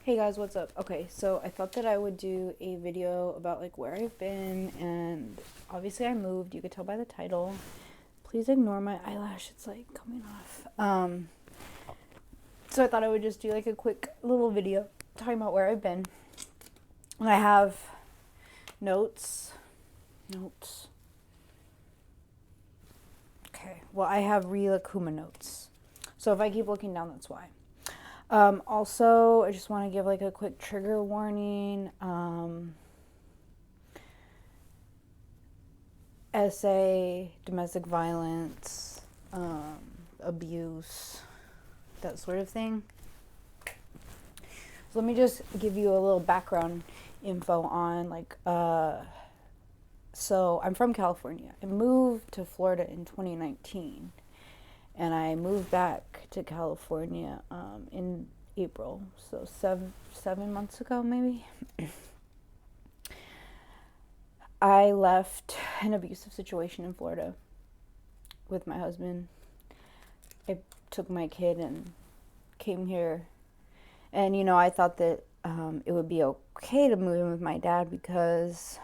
Hey guys, what's up? Okay, so I thought that I would do a video about like where I've been, and obviously I moved. You could tell by the title. Please ignore my eyelash, it's like coming off. So I thought I would just do like a quick little video talking about where I've been. And I have notes. Notes. Okay, well, I have Rilakuma notes. So if I keep looking down, that's why. Also, I just want to give like a quick trigger warning. SA, domestic violence, abuse, that sort of thing. So let me just give you a little background info on so I'm from California. I moved to Florida in 2019, and I moved back to California in April, so seven months ago maybe. I left an abusive situation in Florida with my husband. I took my kid and came here, and I thought that it would be okay to move in with my dad because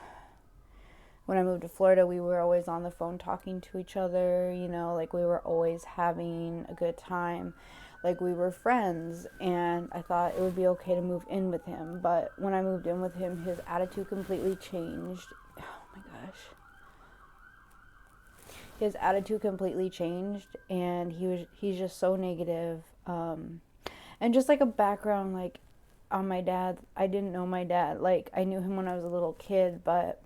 when I moved to Florida, we were always on the phone talking to each other, like we were always having a good time, like we were friends, and I thought it would be okay to move in with him. But when I moved in with him, his attitude completely changed. Oh my gosh. His attitude completely changed, and he's just so negative. And just like a background, like on my dad, I didn't know my dad. Like I knew him when I was a little kid, but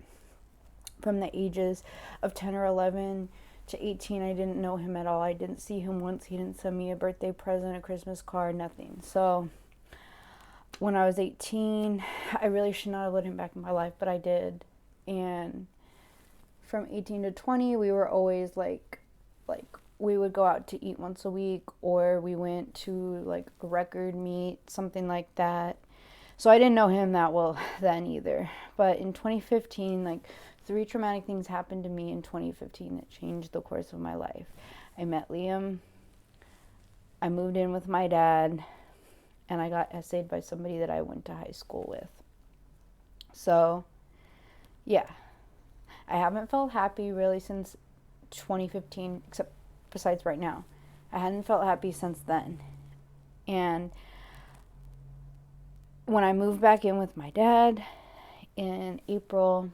from the ages of 10 or 11 to 18, I didn't know him at all. I didn't see him once. He didn't send me a birthday present, a Christmas card, nothing. So when I was 18, I really should not have let him back in my life, but I did. And from 18 to 20, we were always like we would go out to eat once a week, or we went to like a record meet, something like that. So I didn't know him that well then either. But in 2015, like 3 traumatic things happened to me in 2015 that changed the course of my life. I met Liam, I moved in with my dad, and I got essayed by somebody that I went to high school with. So, yeah. I haven't felt happy really since 2015, except besides right now. I hadn't felt happy since then. And when I moved back in with my dad in April,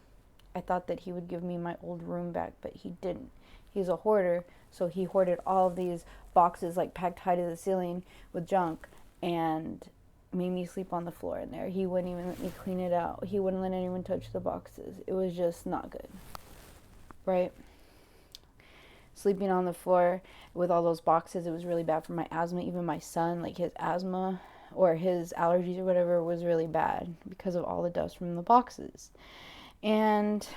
I thought that he would give me my old room back, but he didn't. He's a hoarder, so he hoarded all of these boxes like packed high to the ceiling with junk and made me sleep on the floor in there. He wouldn't even let me clean it out. He wouldn't let anyone touch the boxes. It was just not good, right? Sleeping on the floor with all those boxes, it was really bad for my asthma. Even my son, like his asthma or his allergies or whatever was really bad because of all the dust from the boxes. And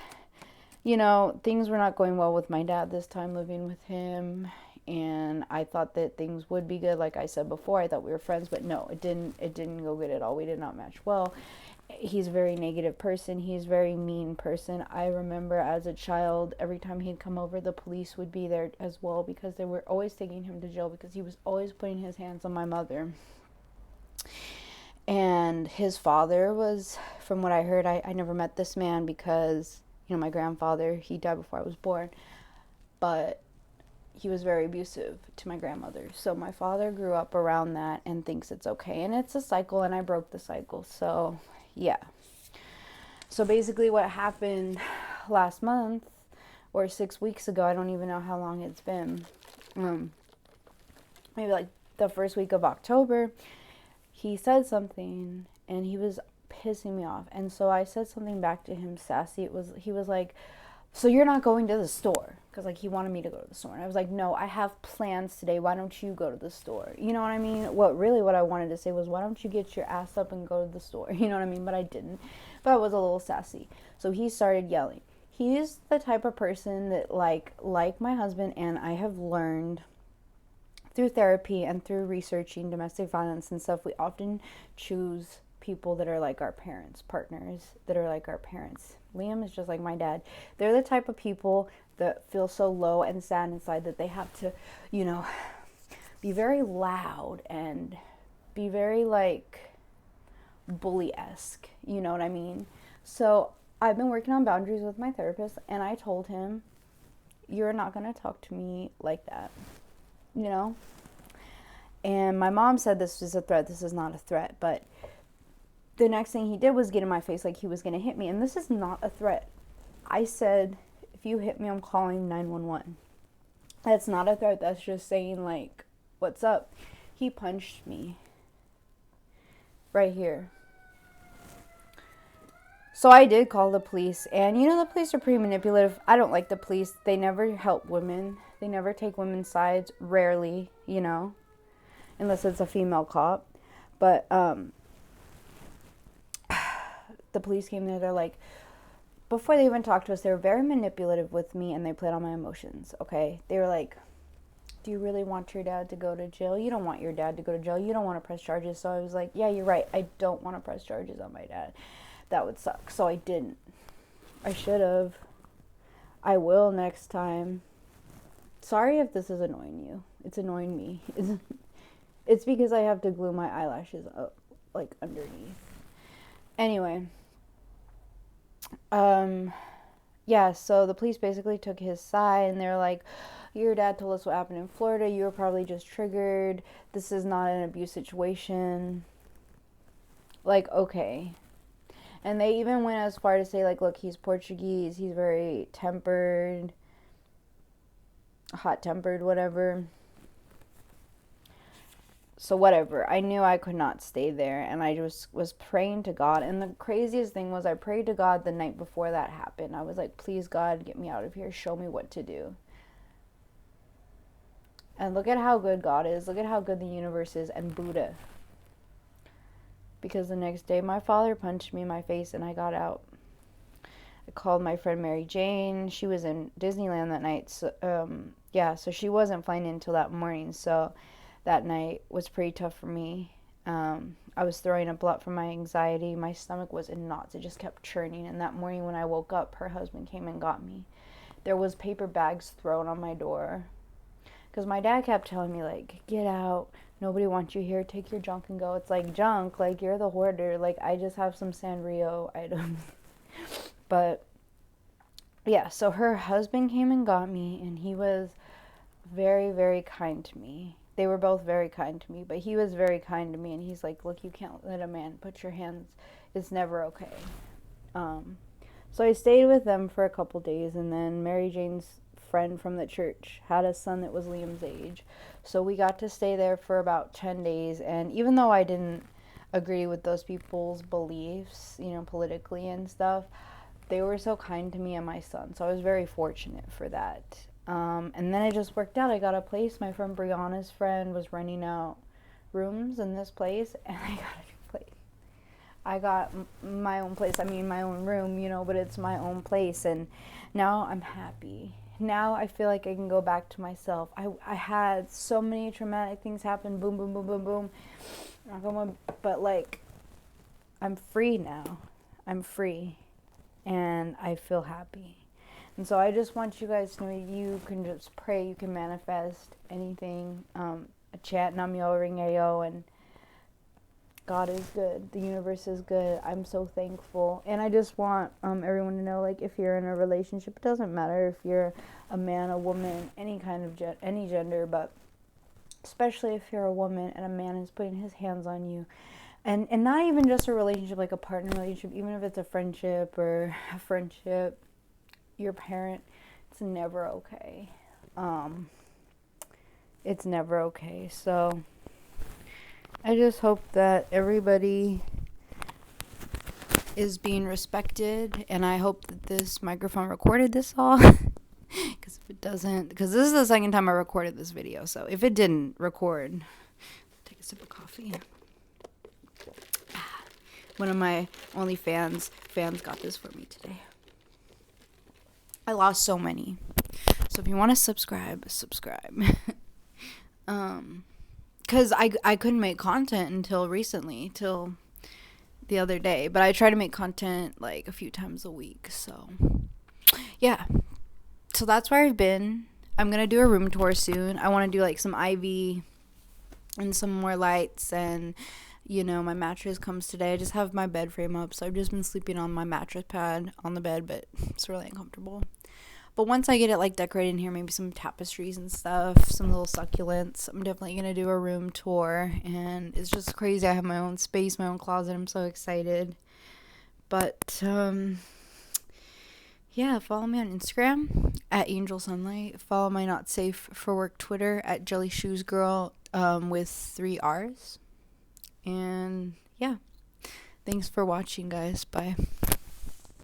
things were not going well with my dad this time living with him, and I thought that things would be good. Like I said before, I thought we were friends, but no, it didn't go good at all. We did not match well. He's a very negative person. He's a very mean person. I remember as a child, every time he'd come over, the police would be there as well because they were always taking him to jail because he was always putting his hands on my mother. And his father was, from what I heard, I never met this man because, my grandfather, he died before I was born, but he was very abusive to my grandmother. So my father grew up around that and thinks it's okay. And it's a cycle, and I broke the cycle. So, yeah. So basically what happened last month, or 6 weeks ago, I don't even know how long it's been, maybe like the first week of October, he said something and he was pissing me off. And so I said something back to him sassy. He was like, so you're not going to the store? Because like he wanted me to go to the store. And I was like, no, I have plans today. Why don't you go to the store? You know what I mean? What I wanted to say was, why don't you get your ass up and go to the store? You know what I mean? But I didn't. But I was a little sassy. So he started yelling. He's the type of person that like my husband and I have learned through therapy and through researching domestic violence and stuff, we often choose people that are like our parents, partners that are like our parents. Liam is just like my dad. They're the type of people that feel so low and sad inside that they have to, be very loud and be very like bully-esque, you know what I mean? So I've been working on boundaries with my therapist, and I told him, you're not going to talk to me like that, you know? And my mom said this is a threat. This is not a threat. But the next thing he did was get in my face like he was going to hit me. And this is not a threat. I said, if you hit me, I'm calling 911. That's not a threat. That's just saying, like, what's up? He punched me right here. So I did call the police. And, you know, the police are pretty manipulative. I don't like the police. They never help women. They never take women's sides. Rarely, you know, unless it's a female cop. But the police came there. They're like, before they even talked to us, they were very manipulative with me, and they played on my emotions, okay? They were like, do you really want your dad to go to jail? You don't want your dad to go to jail. You don't want to press charges. So I was like, yeah, you're right. I don't want to press charges on my dad. That would suck. So I didn't. I should have. I will next time. Sorry if this is annoying you. It's annoying me. It's because I have to glue my eyelashes up, like, underneath. Anyway. Yeah, so the police basically took his side, and they're like, your dad told us what happened in Florida. You were probably just triggered. This is not an abuse situation. Like, okay. And they even went as far to say, like, look, he's Portuguese. He's very tempered, hot-tempered, whatever. So whatever, I knew I could not stay there, and I just was praying to God. And the craziest thing was, I prayed to God the night before that happened. I was like, please, God, get me out of here. Show me what to do. And look at how good God is. Look at how good the universe is, and Buddha. Because the next day, my father punched me in my face, and I got out. I called my friend Mary Jane. She was in Disneyland that night. So, so she wasn't flying in until that morning. So that night was pretty tough for me. I was throwing up a lot from my anxiety. My stomach was in knots. It just kept churning. And that morning when I woke up, her husband came and got me. There was paper bags thrown on my door. Because my dad kept telling me, like, get out. Nobody wants you here. Take your junk and go. It's like, junk? Like, you're the hoarder. Like, I just have some Sanrio items. But, yeah, so her husband came and got me. And he was very, very kind to me. They were both very kind to me, but he was very kind to me, and he's like, look, you can't let a man put your hands, it's never okay. So I stayed with them for a couple days, and then Mary Jane's friend from the church had a son that was Liam's age. So we got to stay there for about 10 days, and even though I didn't agree with those people's beliefs, you know, politically and stuff, they were so kind to me and my son, so I was very fortunate for that. And then it just worked out. I got a place. My friend Brianna's friend was renting out rooms in this place, and I got a new place. I got my own place. I mean, my own room, you know, but it's my own place. And now I'm happy. Now I feel like I can go back to myself. I had so many traumatic things happen. Boom, boom, boom, boom, boom. But, like, I'm free now. I'm free. And I feel happy. And so I just want you guys to know you can just pray, you can manifest anything, chant Nam-myoho Renge-kyo, and God is good. The universe is good. I'm so thankful. And I just want everyone to know, like, if you're in a relationship, it doesn't matter if you're a man, a woman, any kind of any gender, but especially if you're a woman and a man is putting his hands on you. And not even just a relationship, like a partner relationship, even if it's a friendship, your parent, it's never okay. It's never okay. So I just hope that everybody is being respected, and I hope that this microphone recorded this all. Because if it doesn't, because this is the second time I recorded this video, so if it didn't record, take a sip of coffee. One of my OnlyFans fans got this for me today. I lost so many. So if you want to subscribe. Because I couldn't make content until recently, till the other day. But I try to make content like a few times a week. So, yeah. So that's where I've been. I'm going to do a room tour soon. I want to do like some IV and some more lights and, my mattress comes today. I just have my bed frame up, so I've just been sleeping on my mattress pad on the bed, but it's really uncomfortable. But once I get it like decorated in here, maybe some tapestries and stuff, some little succulents, I'm definitely gonna do a room tour. And it's just crazy. I have my own space, my own closet. I'm so excited. But yeah, follow me on Instagram at Angel Sunlight. Follow my Not Safe for Work Twitter at Jelly Shoes Girl with 3 R's. And yeah, thanks for watching, guys. Bye.